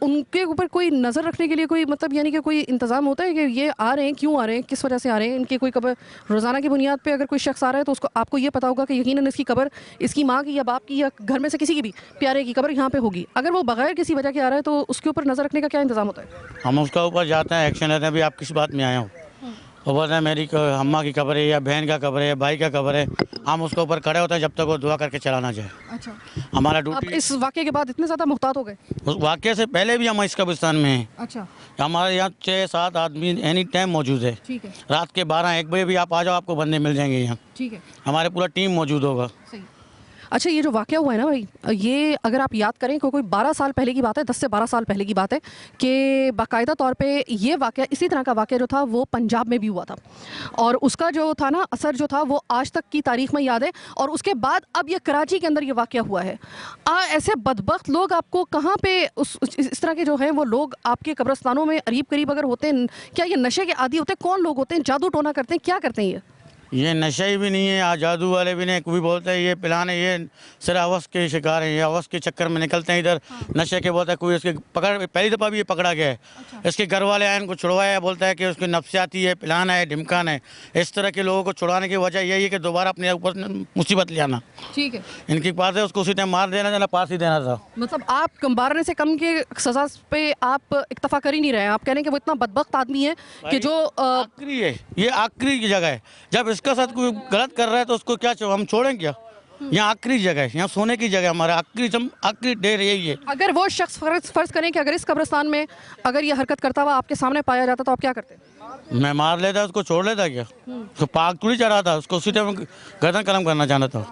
ان کے اوپر کوئی نظر رکھنے کے لیے کوئی مطلب یعنی کہ کوئی انتظام ہوتا ہے کہ یہ آ رہے ہیں کیوں آ رہے ہیں, کس وجہ سے آ رہے ہیں, ان کی کوئی قبر روزانہ کی بنیاد پہ اگر کوئی شخص آ رہا ہے تو اس کو آپ کو یہ پتا ہوگا کہ یقیناً اس کی قبر اس کی ماں کی یا باپ کی یا گھر میں سے کسی کی بھی پیارے کی قبر یہاں پہ ہوگی. اگر وہ بغیر کسی وجہ کے آ رہا ہے تو اس کے اوپر نظر رکھنے کا کیا انتظام ہوتا ہے؟ ہم اس کے اوپر جاتے ہیں, ایکشن لیتے ہیں, ابھی آپ کس بات میں آئے ہو, وہ بولتے ہیں میری اماں کی قبر ہے یا بہن کا قبر ہے یا بھائی کا قبر ہے, ہم اس کے اوپر کھڑے ہوتے ہیں جب تک وہ دعا کر کے چلا نہ جائے. اچھا, ہمارا اب ڈیوٹی اس واقعے کے بعد اتنے زیادہ محتاط ہو گئے؟ اس واقعے سے پہلے بھی ہم اس قبرستان میں ہیں. اچھا ہمارے یہاں 6-7 آدمی اینی ٹائم موجود ہے. ٹھیک ہے, رات کے 12-1 بجے بھی آپ آ جاؤ, آپ کو بندے مل جائیں گے یہاں. ٹھیک ہے, ہمارے پورا ٹیم موجود ہوگا. صحیح. اچھا, یہ جو واقعہ ہوا ہے نا بھائی, یہ اگر آپ یاد کریں کوئی 12 سال پہلے کی بات ہے, 10 سے 12 سال پہلے کی بات ہے کہ باقاعدہ طور پہ یہ واقعہ اسی طرح کا واقعہ جو تھا وہ پنجاب میں بھی ہوا تھا, اور اس کا جو تھا نا اثر جو تھا وہ آج تک کی تاریخ میں یاد ہے. اور اس کے بعد اب یہ کراچی کے اندر یہ واقعہ ہوا ہے. ایسے بدبخت لوگ آپ کو کہاں پہ اس طرح کے جو ہیں وہ لوگ آپ کے قبرستانوں میں قریب قریب اگر ہوتے ہیں, کیا یہ نشے کے عادی ہوتے ہیں, کون لوگ ہوتے ہیں, جادو ٹونا کرتے ہیں, کیا کرتے ہیں یہ نشے ہی بھی نہیں ہے, جادو والے بھی نہیں, کوئی بولتا ہے یہ پلانے, یہ صرف ہوس کے شکار ہیں, یہ ہوس کے چکر میں نکلتے ہیں ادھر. نشے کے بولتا ہے کوئی اس کے پہلی دفعہ بھی یہ پکڑا گیا ہے. اس کے گھر والے آئے ان کو چھڑوایا, بولتا ہے کہ اس کی نفسیاتی ہے, پلانا ہے, ڈھمکان ہے. اس طرح کے لوگوں کو چھڑوانے کی وجہ یہی ہے کہ دوبارہ اپنے اوپر مصیبت لے آنا. ٹھیک ہے, ان کی پاس ہے, اس کو اسی ٹائم مار دینا تھا, پاس ہی دینا تھا. مطلب آپ مارنے سے کم کے سزا پہ آپ اکتفا کر ہی نہیں رہے ہیں, آپ کہہ رہے ہیں کہ وہ اتنا بدبخت آدمی ہے کہ جو آخری ہے, یہ آخری کی جگہ ہے. جب اس کے ساتھ کوئی غلط کر رہا ہے تو اس کو کیا ہم چھوڑیں کیا؟ یہاں آخری جگہ ہے, یہاں سونے کی جگہ, ہمارا آخری ڈیر یہی ہے. اگر وہ شخص فرض کریں کہ اگر اس قبرستان میں اگر یہ حرکت کرتا ہوا آپ کے سامنے پایا جاتا تو آپ کیا کرتے؟ میں مار لیتا, اس کو چھوڑ لیتا کیا, اس کو پاک تھوڑی چڑھا تھا, اس کو اسی ٹائم گردن قلم کرنا چاہتا تھا.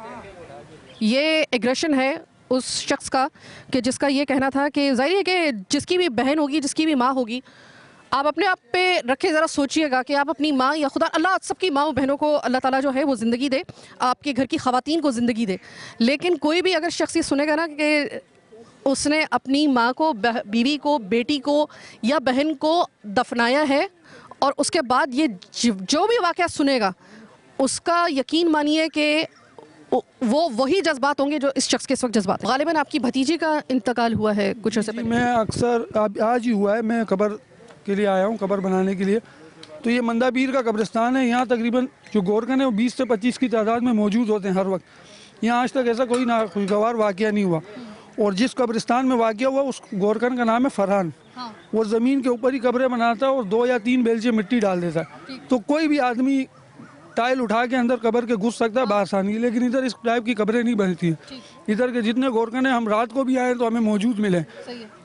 یہ ایگریشن ہے اس شخص کا کہ جس کا یہ کہنا تھا کہ ظاہر ہے کہ جس کی بھی بہن ہوگی, جس کی بھی ماں ہوگی, آپ اپنے آپ پہ رکھے, ذرا سوچئے گا کہ آپ اپنی ماں یا خدا اللہ سب کی ماں و بہنوں کو اللہ تعالیٰ جو ہے وہ زندگی دے, آپ کے گھر کی خواتین کو زندگی دے, لیکن کوئی بھی اگر شخص یہ سنے گا نا کہ اس نے اپنی ماں کو, بیوی کو, بیٹی کو یا بہن کو دفنایا ہے, اور اس کے بعد یہ جو بھی واقعہ سنے گا اس کا یقین مانیے کہ وہ وہی جذبات ہوں گے جو اس شخص کے اس وقت جذبات ہیں. غالباً آپ کی بھتیجی کا انتقال ہوا ہے کچھ عرصے پہلے. میں اکثر آج ہی ہوا ہے, میں قبر کے لیے آیا ہوں, قبر بنانے کے لیے. تو یہ مندہ پیر کا قبرستان ہے, یہاں تقریباً جو گورکن ہے وہ 20 سے 25 کی تعداد میں موجود ہوتے ہیں ہر وقت. یہاں آج تک ایسا کوئی ناخوشگوار واقعہ نہیں ہوا. اور جس قبرستان میں واقعہ ہوا اس گورکن کا نام ہے فرحان. وہ زمین کے اوپر ہی قبریں بناتا ہے اور 2 یا 3 بیلچے مٹی ڈال دیتا ہے, تو کوئی بھی آدمی ٹائل اٹھا کے اندر قبر کے گھس سکتا ہے بآسانی. لیکن ادھر اس ٹائپ کی قبریں نہیں بنتی ہیں. ادھر کے جتنے گورکن ہیں, ہم رات کو بھی آئے تو ہمیں موجود ملے,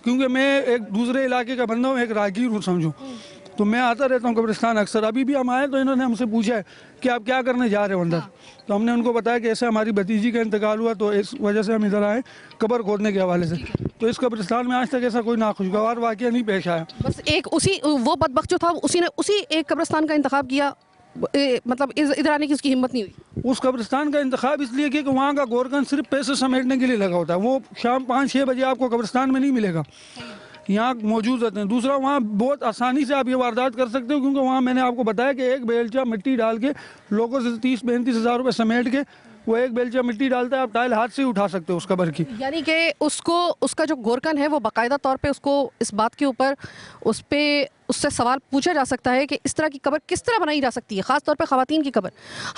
کیونکہ میں ایک دوسرے علاقے کا بندہ ہوں, ایک راہگیر ہوں سمجھو, تو میں آتا رہتا ہوں قبرستان اکثر. ابھی بھی ہم آئے تو انہوں نے ہم سے پوچھا ہے کہ آپ کیا کرنے جا رہے ہو اندر, تو ہم نے ان کو بتایا کہ ایسے ہماری بھتیجی کا انتقال ہوا, تو اس وجہ سے ہم ادھر آئے قبر کھودنے کے حوالے سے. تو اس قبرستان میں آج تک ایسا کوئی ناخوشگوار واقعہ نہیں پیش آیا. بس ایک اسی وہ بدبخت جو تھا اسی نے اسی ایک قبرستان کا انتخاب کیا, مطلب ادھر آنے کی اس کی ہمت نہیں ہوئی. اس قبرستان کا انتخاب اس لیے کہ وہاں کا گورکن صرف پیسے سمیٹنے کے لیے لگا ہوتا ہے. وہ شام 5-6 بجے آپ کو قبرستان میں نہیں ملے گا, یہاں موجود رہتے ہیں. دوسرا, وہاں بہت آسانی سے آپ یہ واردات کر سکتے ہو, کیونکہ وہاں میں نے آپ کو بتایا کہ ایک بیلچہ مٹی ڈال کے لوگوں سے 30-35 ہزار روپے سمیٹ کے وہ ایک بیلچہ مٹی ڈالتا ہے, آپ ٹائل ہاتھ سے ہی اٹھا سکتے ہو اس قبر کی. یعنی کہ اس کا جو گورکن ہے وہ باقاعدہ طور پہ اس کو اس بات کے اوپر اس سے سوال پوچھا جا سکتا ہے کہ اس طرح کی قبر کس طرح بنائی جا سکتی ہے, خاص طور پہ خواتین کی قبر.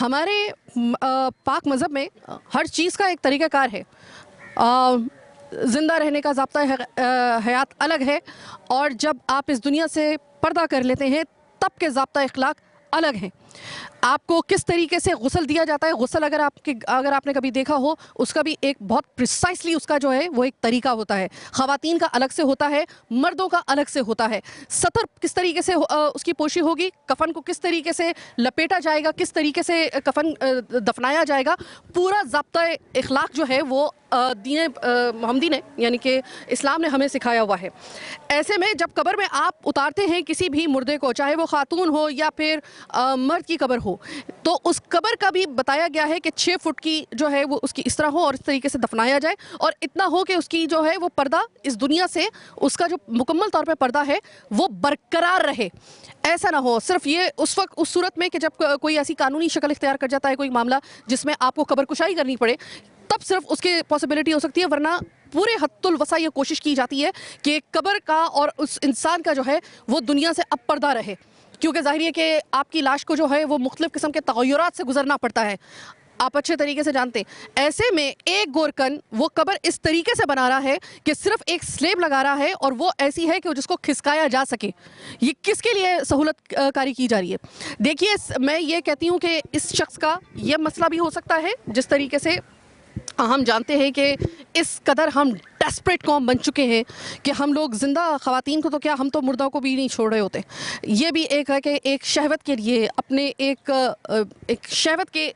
ہمارے پاک مذہب میں ہر چیز کا ایک طریقہ کار ہے. زندہ رہنے کا ضابطہ حیات الگ ہے, اور جب آپ اس دنیا سے پردہ کر لیتے ہیں تب کے ضابطہ اخلاق الگ ہیں. آپ کو کس طریقے سے غسل دیا جاتا ہے, غسل اگر آپ نے کبھی دیکھا ہو, اس کا بھی ایک بہت پریسائسلی اس کا جو ہے وہ ایک طریقہ ہوتا ہے. خواتین کا الگ سے ہوتا ہے, مردوں کا الگ سے ہوتا ہے. سطر کس طریقے سے اس کی پوشی ہوگی, کفن کو کس طریقے سے لپیٹا جائے گا, کس طریقے سے کفن دفنایا جائے گا, پورا ضابطہ اخلاق جو ہے وہ دین محمدی نے یعنی کہ اسلام نے ہمیں سکھایا ہوا ہے. ایسے میں جب قبر میں آپ اتارتے ہیں کسی بھی مردے کو, چاہے وہ خاتون ہو یا پھر مرد کی قبر ہو, تو اس قبر کا بھی بتایا گیا ہے کہ 6 فٹ کی جو ہے وہ اس کی اس طرح ہو اور اس طریقے سے دفنایا جائے, اور اتنا ہو کہ اس کی جو ہے وہ پردہ اس دنیا سے, اس کا جو مکمل طور پہ پردہ ہے وہ برقرار رہے. ایسا نہ ہو صرف یہ اس وقت اس صورت میں کہ جب کوئی ایسی قانونی شکل اختیار کر جاتا ہے کوئی معاملہ جس میں آپ کو قبر کشائی کرنی پڑے, تب صرف اس کی پاسبلٹی ہو سکتی ہے, ورنہ پورے حد الوسع یہ کوشش کی جاتی ہے کہ قبر کا اور اس انسان کا جو ہے وہ دنیا سے اب پردہ رہے، کیونکہ ظاہر ہے کہ آپ کی لاش کو جو ہے وہ مختلف قسم کے تغیرات سے گزرنا پڑتا ہے، آپ اچھے طریقے سے جانتے ہیں۔ ایسے میں ایک گورکن وہ قبر اس طریقے سے بنا رہا ہے کہ صرف ایک سلیب لگا رہا ہے اور وہ ایسی ہے کہ جس کو کھسکایا جا سکے۔ یہ کس کے لیے سہولت کاری کی جا رہی ہے؟ دیکھیے، میں یہ کہتی ہوں کہ اس شخص کا یہ مسئلہ بھی ہو سکتا ہے، جس طریقے سے ہم جانتے ہیں کہ اس قدر ہم ڈیسپریٹ قوم بن چکے ہیں کہ ہم لوگ زندہ خواتین کو تو کیا، ہم تو مردوں کو بھی نہیں چھوڑ رہے ہوتے۔ یہ بھی ایک ہے کہ ایک شہوت کے لیے اپنے ایک شہوت کے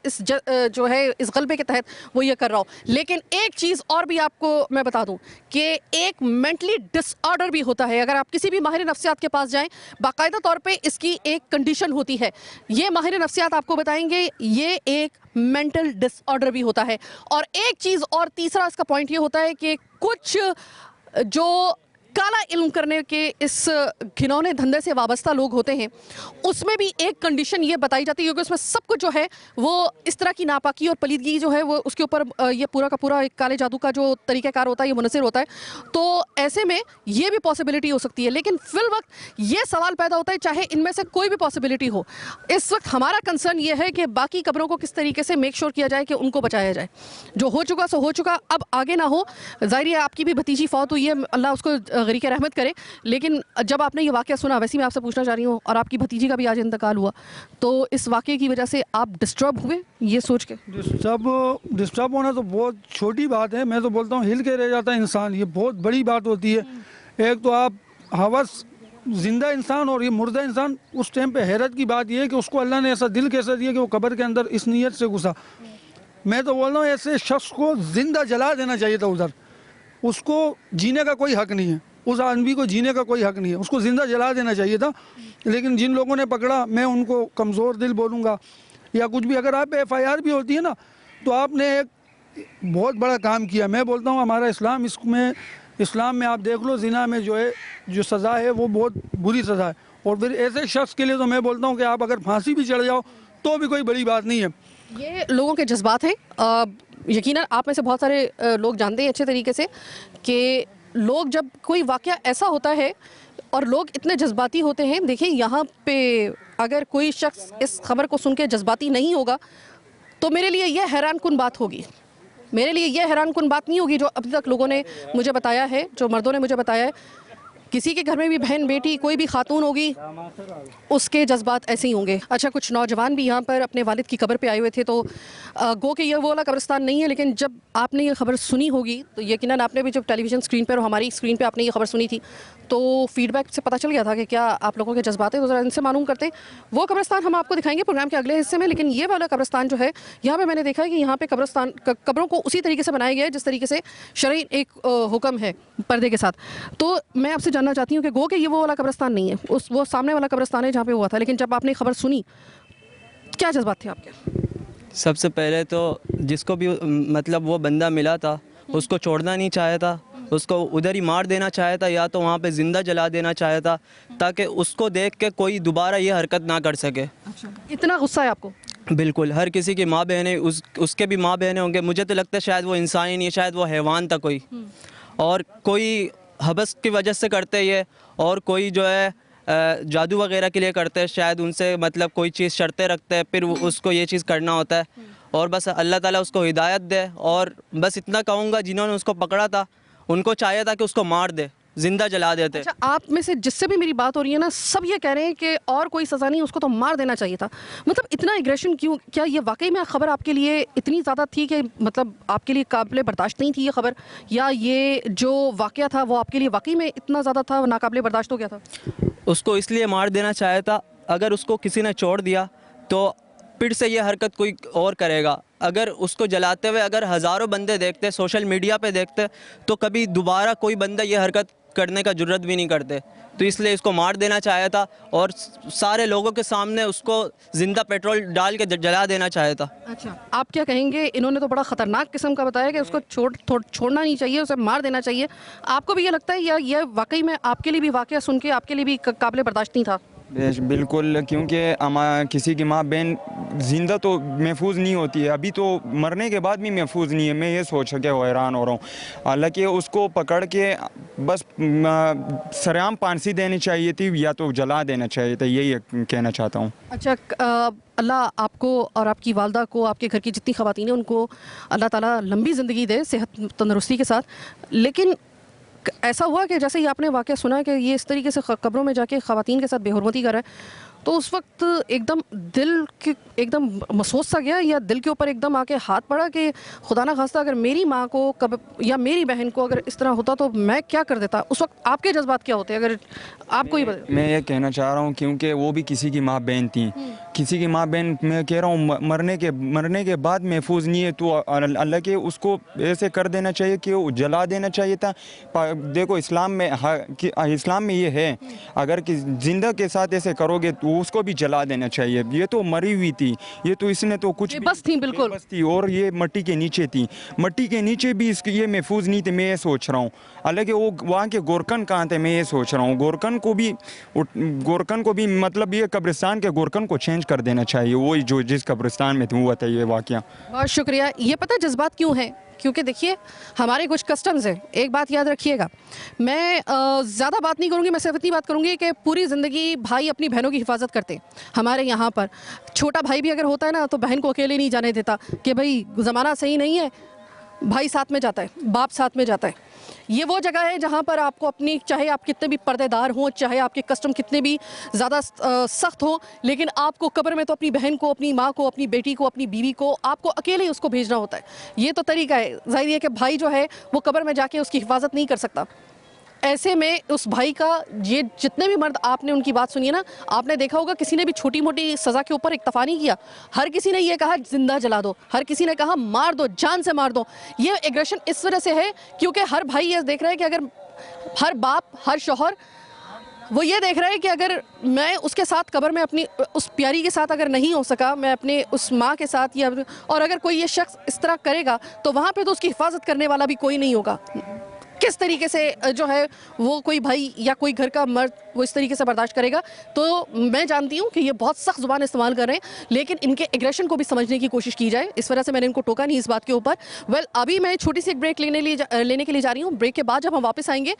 جو ہے اس غلبے کے تحت وہ یہ کر رہا ہو۔ لیکن ایک چیز اور بھی آپ کو میں بتا دوں کہ ایک مینٹلی ڈس آرڈر بھی ہوتا ہے۔ اگر آپ کسی بھی ماہر نفسیات کے پاس جائیں، باقاعدہ طور پہ اس کی ایک کنڈیشن ہوتی ہے، یہ ماہر نفسیات آپ کو بتائیں گے، یہ ایک مینٹل ڈس آرڈر بھی ہوتا ہے۔ اور ایک چیز اور تیسرا اس کا پوائنٹ یہ ہوتا ہے کہ کچھ جو کالا علم کرنے کے اس گھنونے دھندے سے وابستہ لوگ ہوتے ہیں، اس میں بھی ایک کنڈیشن یہ بتائی جاتی ہے، کیونکہ اس میں سب کچھ جو ہے وہ اس طرح کی ناپاکی اور پلیدگی جو ہے وہ اس کے اوپر یہ پورا کا پورا ایک کالے جادو کا جو طریقہ کار ہوتا ہے یہ منحصر ہوتا ہے۔ تو ایسے میں یہ بھی پاسبلٹی ہو سکتی ہے، لیکن فی الوقت یہ سوال پیدا ہوتا ہے چاہے ان میں سے کوئی بھی پاسبلٹی ہو، اس وقت ہمارا کنسرن یہ ہے کہ باقی قبروں کو کس طریقے سے میک شور کیا جائے کہ ان کو بچایا جائے۔ جو ہو چکا سو ہو چکا، اب آگے نہ ہو۔ ظاہر ہے آپ کی بھی بھتیجی فوت ہوئی ہے، اللہ اس کو غریق رحمت کرے، لیکن جب آپ نے یہ واقعہ سنا، ویسے میں آپ سے پوچھنا چاہ رہی ہوں، اور آپ کی بھتیجی کا بھی آج انتقال ہوا، تو اس واقعے کی وجہ سے آپ ڈسٹرب ہوئے یہ سوچ کے؟ ڈسٹرب ہونا تو بہت چھوٹی بات ہے، میں تو بولتا ہوں ہل کے رہ جاتا ہے انسان، یہ بہت بڑی بات ہوتی ہے۔ ایک تو آپ ہوس زندہ انسان اور یہ مردہ انسان، اس ٹائم پہ حیرت کی بات یہ ہے کہ اس کو اللہ نے ایسا دل کیسا دیا کہ وہ قبر کے اندر اس نیت سے گھسا۔ میں تو بول رہا ہوں ایسے شخص کو زندہ جلا دینا چاہیے تھا ادھر، اس کو جینے کا کوئی حق نہیں ہے، اس آدمی کو جینے کا کوئی حق نہیں ہے، اس کو زندہ جلا دینا چاہیے تھا۔ لیکن جن لوگوں نے پکڑا، میں ان کو کمزور دل بولوں گا یا کچھ بھی، اگر آپ ایف آئی آر بھی ہوتی ہے نا تو آپ نے ایک بہت بڑا کام کیا۔ میں بولتا ہوں ہمارا اسلام میں آپ دیکھ لو، زنا میں جو سزا ہے وہ بہت بری سزا ہے، اور پھر ایسے شخص کے لیے تو میں بولتا ہوں کہ آپ اگر پھانسی بھی چڑھ جاؤ تو بھی کوئی بڑی بات نہیں ہے۔ یہ لوگوں کے جذبات ہیں، یقیناً آپ میں سے بہت سارے لوگ جانتے ہیں اچھے طریقے سے کہ لوگ جب کوئی واقعہ ایسا ہوتا ہے اور لوگ اتنے جذباتی ہوتے ہیں۔ دیکھیں یہاں پہ اگر کوئی شخص اس خبر کو سن کے جذباتی نہیں ہوگا تو میرے لیے یہ حیران کن بات ہوگی، میرے لیے یہ حیران کن بات نہیں ہوگی جو ابھی تک لوگوں نے مجھے بتایا ہے، جو مردوں نے مجھے بتایا ہے۔ کسی کے گھر میں بھی بہن بیٹی کوئی بھی خاتون ہوگی، اس کے جذبات ایسے ہی ہوں گے۔ اچھا، کچھ نوجوان بھی یہاں پر اپنے والد کی قبر پہ آئے ہوئے تھے، تو گو کہ یہ وہ والا قبرستان نہیں ہے، لیکن جب آپ نے یہ خبر سنی ہوگی تو یقیناً آپ نے بھی جب ٹیلی ویژن اسکرین پر اور ہماری اسکرین پہ آپ نے یہ خبر سنی تھی تو فیڈ بیک سے پتہ چل گیا تھا کہ کیا آپ لوگوں کے جذبات ہیں، تو ذرا ان سے معلوم کرتے ہیں۔ وہ قبرستان ہم آپ کو دکھائیں گے پروگرام کے اگلے حصے میں، لیکن یہ والا قبرستان جو ہے یہاں پہ میں نے دیکھا ہے کہ یہاں پہ قبروں کو اسی طریقے سے بنایا گیا ہے جس طریقے سے شرعی ایک حکم ہے پردے کے ساتھ۔ تو میں آپ سے جاننا چاہتی ہوں کہ گو کہ یہ وہ والا قبرستان نہیں ہے، وہ سامنے والا قبرستان ہے جہاں پہ ہوا تھا، لیکن جب آپ نے خبر سنی کیا جذبات تھے آپ کے؟ سب سے پہلے تو جس کو بھی مطلب وہ بندہ ملا تھا اس کو چھوڑنا نہیں چاہا تھا، اس کو ادھر ہی مار دینا چاہا تھا، یا تو وہاں پہ زندہ جلا دینا چاہا تھا تاکہ اس کو دیکھ کے کوئی دوبارہ یہ حرکت نہ کر سکے۔ اتنا غصہ ہے آپ کو؟ بالکل، ہر کسی کی ماں بہنیں، اس کے بھی ماں بہنیں ہوں گے، مجھے تو لگتا ہے شاید وہ انسان ہی نہیں ہے، شاید وہ حیوان تھا کوئی، اور کوئی حبس کی وجہ سے کرتے یہ، اور کوئی جو ہے جادو وغیرہ کے لیے کرتے ہیں، شاید ان سے مطلب کوئی چیز شرطیں رکھتے ہیں، پھر اس کو یہ چیز کرنا ہوتا ہے، اور بس اللہ تعالیٰ اس کو ہدایت دے۔ اور بس اتنا کہوں گا، جنہوں نے اس کو پکڑا تھا ان کو چاہیے تھا کہ اس کو مار دے، زندہ جلا دیتے۔ اچھا، آپ میں سے جس سے بھی میری بات ہو رہی ہے نا، سب یہ کہہ رہے ہیں کہ اور کوئی سزا نہیں، اس کو تو مار دینا چاہیے تھا۔ مطلب اتنا ایگریشن کیوں؟ کیا یہ واقعی میں خبر آپ کے لیے اتنی زیادہ تھی کہ مطلب آپ کے لیے قابل برداشت نہیں تھی یہ خبر، یا یہ جو واقعہ تھا وہ آپ کے لیے واقعی میں اتنا زیادہ تھا، ناقابل برداشت ہو گیا تھا؟ اس کو اس لیے مار دینا چاہا تھا، اگر اس کو کسی نے چھوڑ دیا تو پھر سے یہ حرکت کوئی اور کرے گا۔ اگر اس کو جلاتے ہوئے اگر ہزاروں بندے دیکھتے، سوشل میڈیا پہ دیکھتے، تو کبھی دوبارہ کوئی بندہ یہ حرکت کرنے کا جرات بھی نہیں کرتے، تو اس لیے اس کو مار دینا چاہا تھا، اور سارے لوگوں کے سامنے اس کو زندہ پیٹرول ڈال کے جلا دینا چاہا تھا۔ اچھا، آپ کیا کہیں گے؟ انہوں نے تو بڑا خطرناک قسم کا بتایا کہ اس کو چھوڑنا نہیں چاہیے، اسے مار دینا چاہیے۔ آپ کو بھی یہ لگتا ہے یا یہ واقعی میں آپ کے لیے بھی واقعہ سن کے آپ کے لیے بھی قابل برداشت نہیں تھا؟ بالکل، کیونکہ کسی کی ماں بہن زندہ تو محفوظ نہیں ہوتی ہے، ابھی تو مرنے کے بعد بھی محفوظ نہیں ہے. میں یہ سوچ کے حیران ہو رہا ہوں. حالانکہ اس کو پکڑ کے بس سرعام پھانسی دینی چاہیے تھی یا تو جلا دینا چاہیے تھا، یہی کہنا چاہتا ہوں. اچھا، اللہ آپ کو اور آپ کی والدہ کو، آپ کے گھر کی جتنی خواتین ہیں ان کو اللہ تعالیٰ لمبی زندگی دے، صحت تندرستی کے ساتھ. لیکن ایسا ہوا کہ جیسے ہی آپ نے واقعہ سنا کہ یہ اس طریقے سے قبروں میں جا کے خواتین کے ساتھ بے حرمتی کر رہا ہے، تو اس وقت ایک دم دل ایک دم محسوس سا گیا، یا دل کے اوپر ایک دم آ کے ہاتھ پڑا کہ خدا نہ خواستہ اگر میری ماں کو یا میری بہن کو اگر اس طرح ہوتا تو میں کیا کر دیتا؟ اس وقت آپ کے جذبات کیا ہوتے؟ اگر آپ کو میں یہ کہنا چاہ رہا ہوں کیونکہ وہ بھی کسی کی ماں بہن تھیں. کسی کی ماں بہن، میں کہہ رہا ہوں مرنے کے بعد محفوظ نہیں ہے تو اللہ کے اس کو ایسے کر دینا چاہیے کہ وہ جلا دینا چاہیے تھا. دیکھو اسلام میں یہ ہے، اگر زندہ کے ساتھ ایسے کرو گے تو اس کو بھی جلا دینا چاہیے. یہ تو مری ہوئی تھی، یہ تو اس نے تو کچھ بس تھی، بالکل بس تھی، اور یہ مٹی کے نیچے تھی. مٹی کے نیچے بھی اس کی یہ محفوظ نہیں تھے. میں یہ سوچ رہا ہوں حالانکہ وہ وہاں کے گورکن کہاں تھے، میں یہ سوچ رہا ہوں گورکن کو بھی مطلب یہ قبرستان کے گورکن کو چینج کر دینا چاہیے، وہی جو جس قبرستان میں ہوا تھا یہ واقعہ. بہت شکریہ. یہ پتہ جذبات کیوں ہیں؟ کیونکہ دیکھیے ہمارے کچھ کسٹمز ہیں. ایک بات یاد رکھیے گا، میں زیادہ بات نہیں کروں گی، میں صرف اتنی بات کروں گی کہ پوری زندگی بھائی اپنی بہنوں کی حفاظت کرتے ہیں. ہمارے یہاں پر چھوٹا بھائی بھی اگر ہوتا ہے نا تو بہن کو اکیلے نہیں جانے دیتا کہ بھائی زمانہ صحیح نہیں ہے، بھائی ساتھ میں جاتا ہے، باپ ساتھ میں جاتا ہے. یہ وہ جگہ ہے جہاں پر آپ کو اپنی، چاہے آپ کتنے بھی پردے دار ہوں، چاہے آپ کے کسٹم کتنے بھی زیادہ سخت ہوں، لیکن آپ کو قبر میں تو اپنی بہن کو، اپنی ماں کو، اپنی بیٹی کو، اپنی بیوی کو آپ کو اکیلے ہی اس کو بھیجنا ہوتا ہے. یہ تو طریقہ ہے. ظاہر ہے کہ بھائی جو ہے وہ قبر میں جا کے اس کی حفاظت نہیں کر سکتا. ایسے میں اس بھائی کا، یہ جتنے بھی مرد آپ نے ان کی بات سنی ہے نا، آپ نے دیکھا ہوگا کسی نے بھی چھوٹی موٹی سزا کے اوپر اکتفا نہیں کیا. ہر کسی نے یہ کہا زندہ جلا دو، ہر کسی نے کہا مار دو، جان سے مار دو. یہ ایگریشن اس وجہ سے ہے کیونکہ ہر بھائی یہ دیکھ رہا ہے کہ اگر ہر باپ، ہر شوہر وہ یہ دیکھ رہا ہے کہ اگر میں اس کے ساتھ قبر میں اپنی اس پیاری کے ساتھ اگر نہیں ہو سکا، میں اپنے اس ماں کے ساتھ، یا اور اگر کوئی یہ شخص اس طرح کرے گا تو وہاں پہ تو اس کی حفاظت کرنے والا بھی کوئی نہیں ہوگا. کس طریقے سے جو ہے وہ کوئی بھائی یا کوئی گھر کا مرد وہ اس طریقے سے برداشت کرے گا؟ تو میں جانتی ہوں کہ یہ بہت سخت زبان استعمال کر رہے ہیں، لیکن ان کے ایگریشن کو بھی سمجھنے کی کوشش کی جائے. اس وجہ سے میں نے ان کو ٹوکا نہیں اس بات کے اوپر. ابھی میں چھوٹی سی ایک بریک لینے کے لیے جا رہی ہوں. بریک کے بعد جب ہم واپس آئیں گے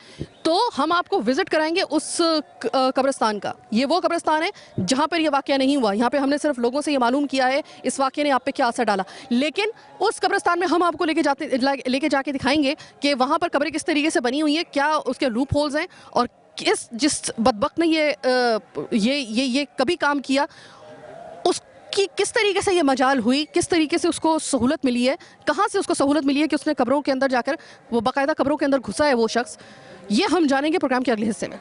تو ہم آپ کو وزٹ کرائیں گے اس قبرستان کا. یہ وہ قبرستان ہے جہاں پر یہ واقعہ نہیں ہوا. یہاں پہ ہم نے صرف لوگوں سے یہ معلوم کیا ہے اس واقعے نے آپ پہ کیا اثر ڈالا، لیکن اس قبرستان میں ہم آپ کو لے کے جا کے دکھائیں گے کہ وہاں پر قبریں کس طریقے سے بنی ہوئی ہیں، کیا اس کے لوپ ہولز ہیں، اور جس بدبخت نے یہ کبھی کام کیا اس کی کس طریقے سے یہ مجال ہوئی، کس طریقے سے اس کو سہولت ملی ہے، کہاں سے اس کو سہولت ملی ہے کہ اس نے قبروں کے اندر جا کر وہ باقاعدہ قبروں کے اندر گھسا ہے وہ شخص. یہ ہم جانیں گے پروگرام کے اگلے حصے میں.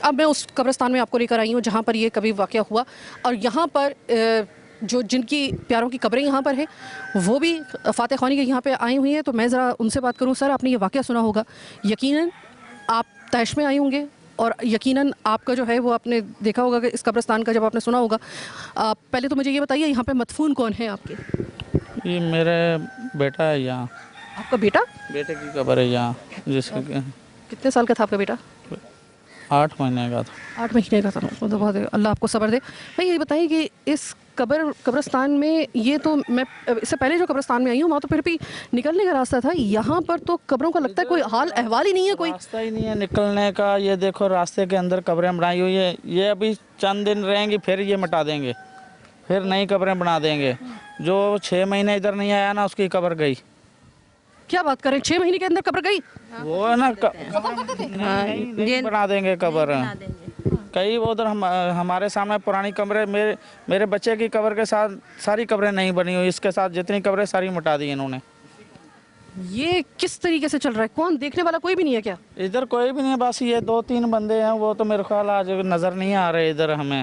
اب میں اس قبرستان میں آپ کو لے کر آئی ہوں جہاں پر یہ کبھی واقعہ ہوا، اور یہاں پر جن کی پیاروں کی قبریں یہاں پر ہیں وہ بھی فاتح خوانی کے یہاں پہ آئی ہوئی ہیں. تو میں ذرا ان سے بات کروں. سر، آپ نے یہ واقعہ سنا ہوگا، یقیناً آپ طیش میں آئے ہوں گے، اور یقیناً آپ کا جو ہے وہ آپ نے دیکھا ہوگا کہ اس قبرستان کا جب آپ نے سنا ہوگا. پہلے تو مجھے یہ بتائیے یہاں پہ مدفون کون ہے آپ کے؟ یہ میرے بیٹا ہے یہاں. آپ کا بیٹا؟ بیٹے کی قبر ہے یہاں. جس کتنے سال کا تھا آپ کا بیٹا؟ 8 مہینے کا تھا. 8 مہینے کا تھا. تو بہت اللہ آپ کو صبر دے. بھائی یہ بتائیے کہ اس قبرستان میں، یہ تو میں اس سے پہلے جو قبرستان میں آئی ہوں وہاں تو پھر بھی نکلنے کا راستہ تھا، یہاں پر تو قبروں کا لگتا ہے کوئی حال احوال ہی نہیں ہے، کوئی راستہ ہی نہیں ہے نکلنے کا. یہ دیکھو راستے کے اندر قبریں بنائی ہوئی ہے. یہ ابھی چند دن رہیں گی پھر یہ مٹا دیں گے، پھر نئی قبریں بنا دیں گے. جو 6 مہینے ادھر نہیں آیا نا اس کی قبر گئی. کیا بات کریں، 6 مہینے کے اندر قبر گئی؟ وہ ہے نا نہیں بنا دیں گے قبر. کئی وہ ادھر ہمارے سامنے پرانی قبریں، میرے بچے کی قبر کے ساتھ ساری قبریں نہیں بنی ہوئی، اس کے ساتھ جتنی قبریں ساری مٹا دی انہوں نے. یہ کس طریقے سے چل رہا ہے؟ کون دیکھنے والا کوئی بھی نہیں ہے کیا؟ ادھر کوئی بھی نہیں ہے، بس یہ 2-3 بندے ہیں، وہ تو میرے خیال آج نظر نہیں آ رہے ادھر ہمیں.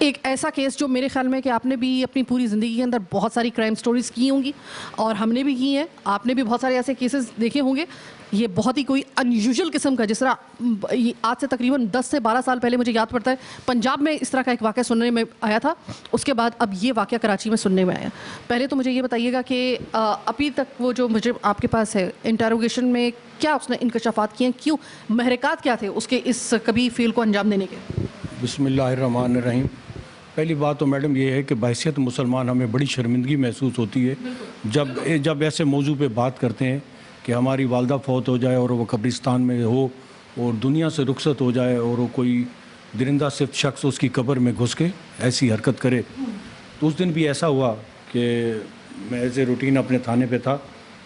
ایک ایسا کیس جو میرے خیال میں کہ آپ نے بھی اپنی پوری زندگی کے اندر بہت ساری کرائم سٹوریز کی ہوں گی اور ہم نے بھی کی ہیں, آپ نے بھی بہت سارے ایسے کیسز دیکھے ہوں گے. یہ بہت ہی کوئی انیوژل قسم کا, جس طرح آج سے تقریباً 10 سے 12 سال پہلے مجھے یاد پڑتا ہے پنجاب میں اس طرح کا ایک واقعہ سننے میں آیا تھا, اس کے بعد اب یہ واقعہ کراچی میں سننے میں آیا. پہلے تو مجھے یہ بتائیے گا کہ ابھی تک وہ جو مجرم آپ کے پاس ہے, انٹروگیشن میں کیا اس نے انکشافات کیے ہیں, کیوں محرکات کیا تھے اس کے اس کبھی فیل کو انجام دینے کے؟ بسم اللہ الرحمن الرحیم. پہلی بات تو میڈم یہ ہے کہ بحیثیت مسلمان ہمیں بڑی شرمندگی محسوس ہوتی ہے جب ایسے موضوع پہ بات کرتے ہیں کہ ہماری والدہ فوت ہو جائے اور وہ قبرستان میں ہو اور دنیا سے رخصت ہو جائے اور وہ کوئی درندہ صرف شخص اس کی قبر میں گھس کے ایسی حرکت کرے. تو اس دن بھی ایسا ہوا کہ میں ایز اے روٹین اپنے تھانے پہ تھا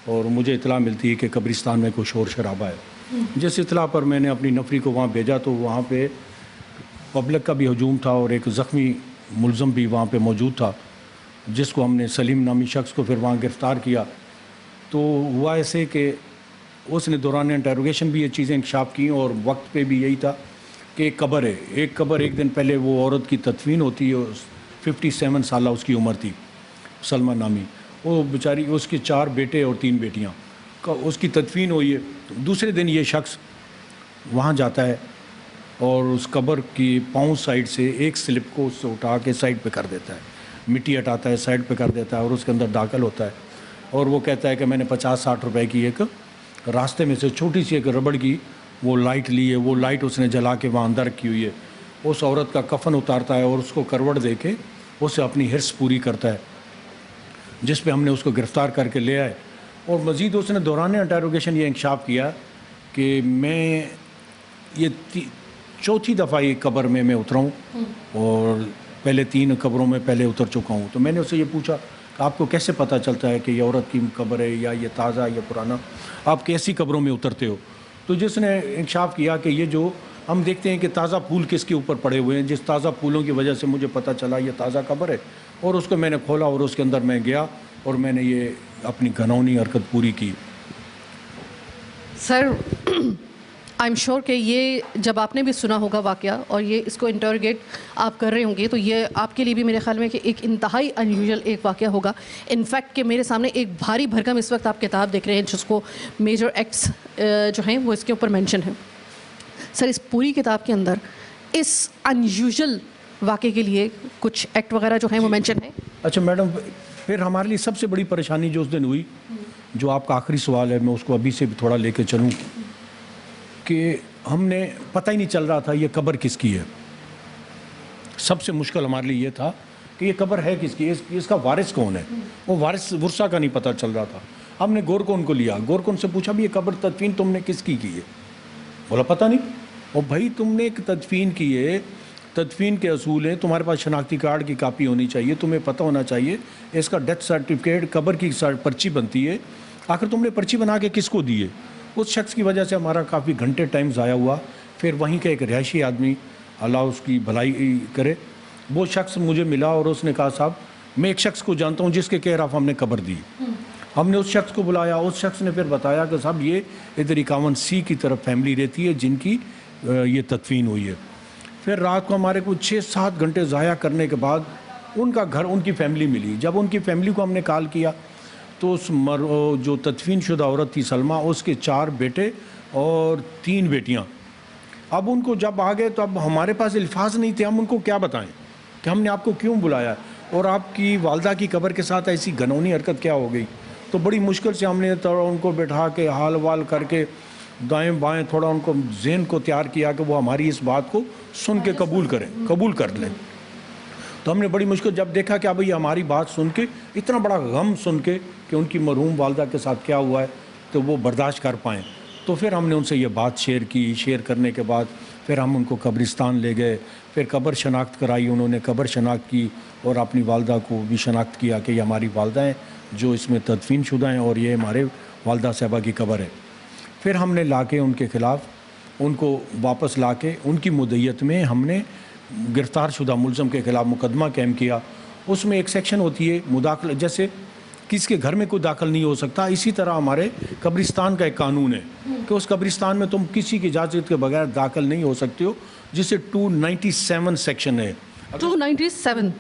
اور مجھے اطلاع ملتی ہے کہ قبرستان میں کوئی شور شرابہ ہے. جس اطلاع پر میں نے اپنی نفری کو وہاں بھیجا تو وہاں پہ پبلک کا بھی ہجوم تھا اور ایک زخمی ملزم بھی وہاں پہ موجود تھا, جس کو ہم نے سلیم نامی شخص کو پھر وہاں گرفتار کیا. تو ہوا ایسے کہ اس نے دوران انٹروگیشن بھی یہ چیزیں انکشاف کی اور وقت پہ بھی یہی تھا کہ ایک قبر ہے, ایک قبر ایک دن پہلے وہ عورت کی تدفین ہوتی ہے, 57 سالہ اس کی عمر تھی, سلمہ نامی. وہ بیچاری, اس کے 4 بیٹے اور 3 بیٹیاں, اس کی تدفین ہوئی ہے. دوسرے دن یہ شخص وہاں جاتا ہے اور اس قبر کی پاؤں سائڈ سے ایک سلپ کو اس سے اٹھا کے سائڈ پہ کر دیتا ہے, مٹی ہٹاتا ہے, سائڈ پہ کر دیتا ہے اور اس کے اندر داخل ہوتا ہے. اور وہ کہتا ہے کہ میں نے 50-60 روپے کی ایک راستے میں سے چھوٹی سی ایک ربڑ کی وہ لائٹ لی ہے, وہ لائٹ اس نے جلا کے وہاں اندر رکھی ہوئی ہے. اس عورت کا کفن اتارتا ہے اور اس کو کروٹ دے کے اسے اپنی حرص پوری کرتا ہے, جس پہ ہم نے اس کو گرفتار کر کے لے آئے. اور مزید اس نے دوران انٹروگیشن یہ انکشاف کیا کہ میں یہ 4تھی دفعہ یہ قبر میں اترا ہوں اور پہلے 3 قبروں میں پہلے اتر چکا ہوں. تو میں نے اس سے یہ پوچھا کہ آپ کو کیسے پتہ چلتا ہے کہ یہ عورت کی قبر ہے یا یہ تازہ یا پرانا, آپ کیسی قبروں میں اترتے ہو؟ تو جس نے انکشاف کیا کہ یہ جو ہم دیکھتے ہیں کہ تازہ پھول کس کے اوپر پڑے ہوئے ہیں, جس تازہ پھولوں کی وجہ سے مجھے پتہ چلا یہ تازہ قبر ہے. اور اس کو میں نے کھولا اور اس کے اندر میں گیا اور میں نے یہ اپنی گھنونی حرکت پوری کی. سر آئی ایم شیور کہ یہ جب آپ نے بھی سنا ہوگا واقعہ اور یہ اس کو انٹروگیٹ آپ کر رہے ہوں گے تو یہ آپ کے لیے بھی میرے خیال میں کہ ایک انتہائی انیوژل ایک واقعہ ہوگا. انفیکٹ کہ میرے سامنے ایک بھاری بھرکم اس وقت آپ کتاب دیکھ رہے ہیں جس کو میجر ایکٹس جو ہیں وہ اس کے اوپر مینشن ہیں. سر اس پوری کتاب کے اندر اس انیوژل واقعے کے لیے کچھ ایکٹ وغیرہ جو ہیں وہ مینشن ہیں؟ اچھا میڈم, پھر ہمارے لیے سب سے بڑی پریشانی جو اس دن ہوئی, جو آپ کا آخری سوال ہے, میں اس کو ابھی سے بھی تھوڑا لے کے چلوں کہ ہم نے پتہ ہی نہیں چل رہا تھا یہ قبر کس کی ہے. سب سے مشکل ہمارے لیے یہ تھا کہ یہ قبر ہے کس کی, اس کا وارث کون ہے. وہ وارث ورثہ کا نہیں پتہ چل رہا تھا. ہم نے گورکن کو لیا, گورکن سے پوچھا بھی یہ قبر تدفین تم نے کس کی ہے؟ بولا پتہ نہیں. اور بھائی تم نے ایک تدفین کی ہے, تدفین کے اصول ہیں, تمہارے پاس شناختی کارڈ کی کاپی ہونی چاہیے, تمہیں پتہ ہونا چاہیے اس کا ڈیتھ سرٹیفکیٹ, قبر کی پرچی بنتی ہے. آخر تم نے پرچی بنا کے کس کو دی ہے؟ اس شخص کی وجہ سے ہمارا کافی گھنٹے ٹائم ضائع ہوا. پھر وہیں کا ایک رہائشی آدمی, اللہ اس کی بھلائی کرے, وہ شخص مجھے ملا اور اس نے کہا صاحب میں ایک شخص کو جانتا ہوں جس کے کہہ رہا ہم نے قبر دی. ہم نے اس شخص کو بلایا, اس شخص نے پھر بتایا کہ صاحب یہ ادھر 51C کی طرف فیملی رہتی ہے جن کی یہ تدفین ہوئی ہے. پھر رات کو ہمارے کو 6-7 گھنٹے ضائع کرنے کے بعد ان کا گھر, ان کی فیملی ملی. جب ان کی فیملی کو ہم نے کال کیا تو اس جو تدفین شدہ عورت تھی سلمہ, اس کے 4 بیٹے اور 3 بیٹیاں. اب ان کو جب آ گئے تو اب ہمارے پاس الفاظ نہیں تھے, ہم ان کو کیا بتائیں کہ ہم نے آپ کو کیوں بلایا اور آپ کی والدہ کی قبر کے ساتھ ایسی گھنونی حرکت کیا ہو گئی. تو بڑی مشکل سے ہم نے ان کو بٹھا کے حال وال کر کے دائیں بائیں تھوڑا ان کو ذہن کو تیار کیا کہ وہ ہماری اس بات کو سن کے قبول کر لیں. تو ہم نے بڑی مشکل جب دیکھا کہ اب یہ ہماری بات سن کے, اتنا بڑا غم سن کے کہ ان کی مرحوم والدہ کے ساتھ کیا ہوا ہے, تو وہ برداشت کر پائیں. تو پھر ہم نے ان سے یہ بات شیئر کرنے کے بعد پھر ہم ان کو قبرستان لے گئے. پھر قبر شناخت کرائی, انہوں نے قبر شناخت کی اور اپنی والدہ کو بھی شناخت کیا کہ یہ ہماری والدہ ہیں جو اس میں تدفین شدہ ہیں اور یہ ہمارے والدہ صاحبہ کی قبر ہے. پھر ہم نے لا کے ان کے خلاف ان کو واپس لا کے ان کی مدعیت میں ہم نے گرفتار شدہ ملزم کے خلاف مقدمہ قائم کیا. اس میں ایک سیکشن ہوتی ہے مداخلہ, جیسے کس کے گھر میں کوئی داخل نہیں ہو سکتا, اسی طرح ہمارے قبرستان کا ایک قانون ہے کہ اس قبرستان میں تم کسی کی اجازت کے بغیر داخل نہیں ہو سکتے ہو, جسے 297 سیکشن ہے. 297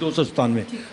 297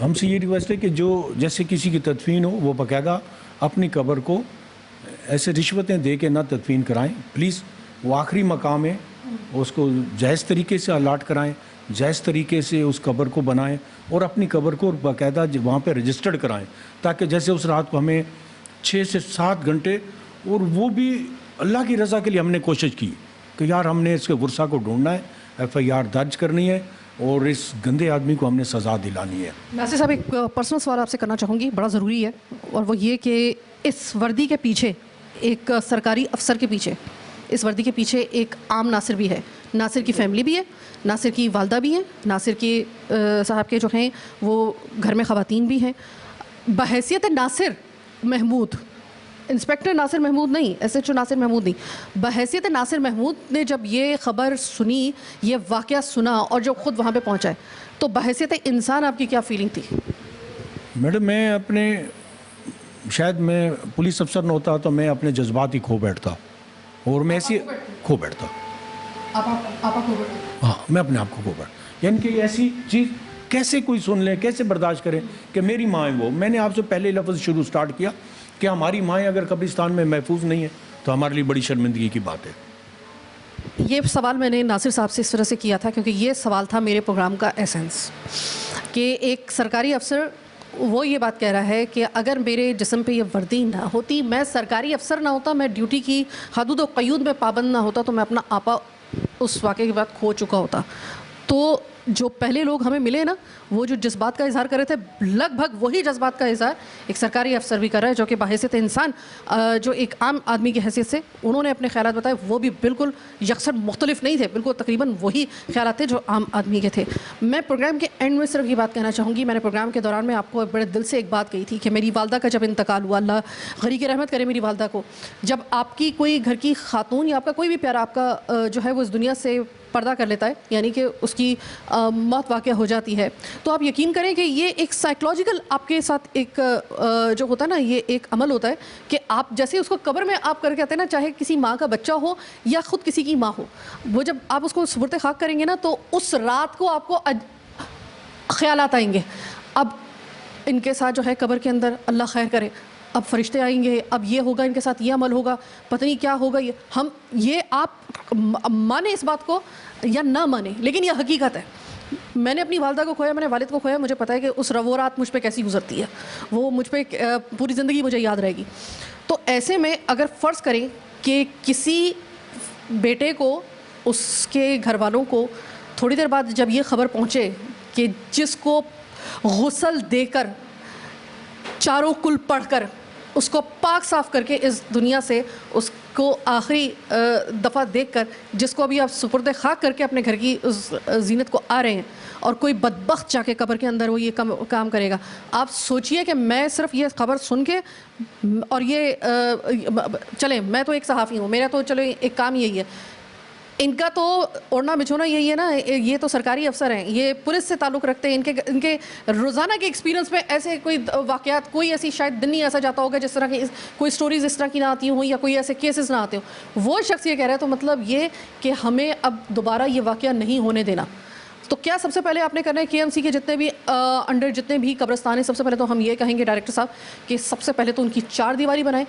ہم سے یہ ریکویسٹ ہے کہ جو جیسے کسی کی تدفین ہو وہ باقاعدہ اپنی قبر کو ایسے رشوتیں دے کے نہ تدفین کرائیں پلیز. وہ آخری مقام ہے, اس کو جائز طریقے سے الاٹ کرائیں, جائز طریقے سے اس قبر کو بنائیں اور اپنی قبر کو باقاعدہ وہاں پہ رجسٹرڈ کرائیں, تاکہ جیسے اس رات کو ہمیں 6 سے 7 گھنٹے, اور وہ بھی اللہ کی رضا کے لیے ہم نے کوشش کی کہ یار ہم نے اس کے ورثہ کو ڈھونڈنا ہے, FIR درج کرنی ہے اور اس گندے آدمی کو ہم نے سزا دلانی ہے. ناصر صاحب ایک پرسنل سوال آپ سے کرنا چاہوں گی, بڑا ضروری ہے, اور وہ یہ کہ اس وردی کے پیچھے, ایک سرکاری افسر کے پیچھے, اس وردی کے پیچھے ایک عام ناصر بھی ہے. ناصر کی فیملی بھی ہے, ناصر کی والدہ بھی ہیں, ناصر کی صاحب کے جو ہیں وہ گھر میں خواتین بھی ہیں. بحیثیت ناصر محمود, انسپیکٹر ناصر محمود نہیں, SHO ناصر محمود نہیں, بحیثیت ناصر محمود نے جب یہ خبر سنی, یہ واقعہ سنا اور جب خود وہاں پہ پہنچا ہے, تو بحیثیت انسان آپ کی کیا فیلنگ تھی؟ میڈم میں اپنے, شاید میں پولیس افسر نہ ہوتا تو میں اپنے جذبات ہی کھو بیٹھتا, اور میں ایسی کھو بیٹھتا. ہاں میں اپنے آپ کو کھو بیٹھتا, یعنی کہ ایسی چیز کیسے کوئی سن لے, کیسے برداشت کرے کہ میری ماں ہے وہ. میں نے آپ سے پہلے لفظ شروع سٹارٹ کیا کہ ہماری مائیں اگر قبرستان میں محفوظ نہیں ہے تو ہمارے لیے بڑی شرمندگی کی بات ہے. یہ سوال میں نے ناصر صاحب سے اس طرح سے کیا تھا کیونکہ یہ سوال تھا میرے پروگرام کا ایسنس, کہ ایک سرکاری افسر وہ یہ بات کہہ رہا ہے کہ اگر میرے جسم پہ یہ وردی نہ ہوتی, میں سرکاری افسر نہ ہوتا, میں ڈیوٹی کی حدود و قیود میں پابند نہ ہوتا, تو میں اپنا آپا اس واقعے کے بعد کھو چکا ہوتا. تو جو پہلے لوگ ہمیں ملے نا, وہ جو جذبات کا اظہار کر رہے تھے, لگ بھگ وہی جذبات کا اظہار ایک سرکاری افسر بھی کر رہا ہے, جو کہ بحیثیت انسان, جو ایک عام آدمی کی حیثیت سے انہوں نے اپنے خیالات بتائے, وہ بھی بالکل یکسر مختلف نہیں تھے, بالکل تقریباً وہی خیالات تھے جو عام آدمی کے تھے. میں پروگرام کے اینڈ میں صرف یہ بات کہنا چاہوں گی, میں نے پروگرام کے دوران میں آپ کو بڑے دل سے ایک بات کہی تھی کہ میری والدہ کا جب انتقال ہوا, اللہ غریق رحمت کرے میری والدہ کو, جب آپ کی کوئی گھر کی خاتون یا آپ کا کوئی بھی پیارا آپ کا جو ہے وہ اس دنیا سے پردہ کر لیتا ہے, یعنی کہ اس کی موت واقع ہو جاتی ہے, تو آپ یقین کریں کہ یہ ایک سائیکلوجیکل آپ کے ساتھ ایک جو ہوتا ہے نا, یہ ایک عمل ہوتا ہے کہ آپ جیسے اس کو قبر میں آپ کر کے آتے ہیں نا, چاہے کسی ماں کا بچہ ہو یا خود کسی کی ماں ہو, وہ جب آپ اس کو سپرد خاک کریں گے نا, تو اس رات کو آپ کو خیالات آئیں گے. اب ان کے ساتھ جو ہے قبر کے اندر, اللہ خیر کرے, اب فرشتے آئیں گے, اب یہ ہوگا, ان کے ساتھ یہ عمل ہوگا, پتہ نہیں کیا ہوگا. یہ آپ مانیں اس بات کو یا نہ مانیں, لیکن یہ حقیقت ہے. میں نے اپنی والدہ کو کھویا, میں نے والد کو کھویا, مجھے پتہ ہے کہ وہ رات مجھ پہ کیسی گزرتی ہے, وہ مجھ پہ پوری زندگی مجھے یاد رہے گی. تو ایسے میں اگر فرض کریں کہ کسی بیٹے کو, اس کے گھر والوں کو تھوڑی دیر بعد جب یہ خبر پہنچے کہ جس کو غسل دے کر, چاروں کل پڑھ کر, اس کو پاک صاف کر کے اس دنیا سے اس کو آخری دفعہ دیکھ کر, جس کو ابھی آپ سپرد خاک کر کے اپنے گھر کی اس زینت کو آ رہے ہیں, اور کوئی بدبخت جا کے قبر کے اندر وہ یہ کام کرے گا. آپ سوچئے کہ میں صرف یہ خبر سن کے, اور یہ چلیں میں تو ایک صحافی ہوں, میرا تو چلو ایک کام یہی ہے, ان کا تو اوڑھنا بچھونا یہی ہے نا, یہ تو سرکاری افسر ہیں, یہ پولیس سے تعلق رکھتے ہیں, ان کے روزانہ کے ایکسپیرینس میں ایسے کوئی واقعات, کوئی ایسی شاید دن نہیں ایسا جاتا ہوگا جس طرح کی کوئی سٹوریز اس طرح کی نہ آتی ہوں, یا کوئی ایسے کیسز نہ آتے ہوں. وہ شخص یہ کہہ رہا ہے, تو مطلب یہ کہ ہمیں اب دوبارہ یہ واقعہ نہیں ہونے دینا. تو کیا سب سے پہلے آپ نے کرنا ہے KMC کے جتنے بھی انڈر جتنے بھی قبرستان ہیں, سب سے پہلے تو ہم یہ کہیں گے ڈائریکٹر صاحب کہ سب سے پہلے تو ان کی 4 دیواری بنائیں.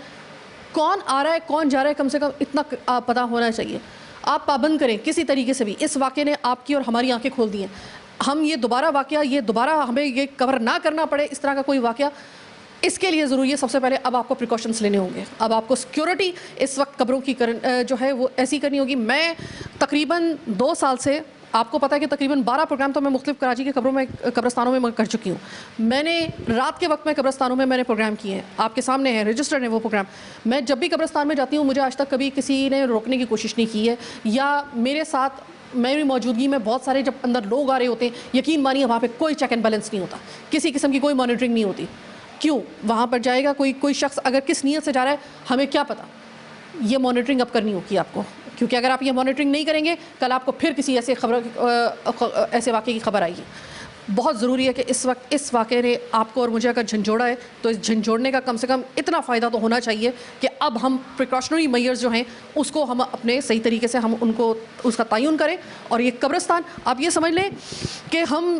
کون آ رہا ہے کون جا رہا ہے, کم سے کم اتنا پتہ ہونا چاہیے. آپ پابند کریں کسی طریقے سے بھی. اس واقعے نے آپ کی اور ہماری آنکھیں کھول دی ہیں. ہم یہ دوبارہ واقعہ, یہ دوبارہ ہمیں یہ کور نہ کرنا پڑے اس طرح کا کوئی واقعہ, اس کے لیے ضروری ہے سب سے پہلے اب آپ کو پریکاشنس لینے ہوں گے. اب آپ کو سیکیورٹی اس وقت قبروں کی جو ہے وہ ایسی کرنی ہوگی. میں تقریباً 2 سال سے, آپ کو پتہ ہے کہ تقریباً 12 پروگرام تو میں مختلف کراچی کے قبرستانوں میں کر چکی ہوں. میں نے رات کے وقت میں قبرستانوں میں نے پروگرام کیے ہیں, آپ کے سامنے ہیں, رجسٹرڈ ہیں وہ پروگرام. میں جب بھی قبرستان میں جاتی ہوں, مجھے آج تک کبھی کسی نے روکنے کی کوشش نہیں کی ہے, یا میرے ساتھ میری موجودگی میں بہت سارے جب اندر لوگ آ رہے ہوتے ہیں, یقین مانیے وہاں پہ کوئی چیک اینڈ بیلنس نہیں ہوتا, کسی قسم کی کوئی مانیٹرنگ نہیں ہوتی. کیوں وہاں پر جائے گا کوئی شخص, اگر کس نیت سے جا رہا ہے ہمیں کیا پتہ. یہ مانیٹرنگ اب کرنی ہوگی آپ کو, کیونکہ اگر آپ یہ مانیٹرنگ نہیں کریں گے, کل آپ کو پھر کسی ایسے واقعے کی خبر آئے گی. بہت ضروری ہے کہ اس وقت اس واقعے نے آپ کو اور مجھے اگر جھنجھوڑا ہے, تو اس جھنجھوڑنے کا کم سے کم اتنا فائدہ تو ہونا چاہیے کہ اب ہم پریکاشنری میئرز جو ہیں اس کو ہم اپنے صحیح طریقے سے ہم ان کو اس کا تعین کریں. اور یہ قبرستان آپ یہ سمجھ لیں کہ ہم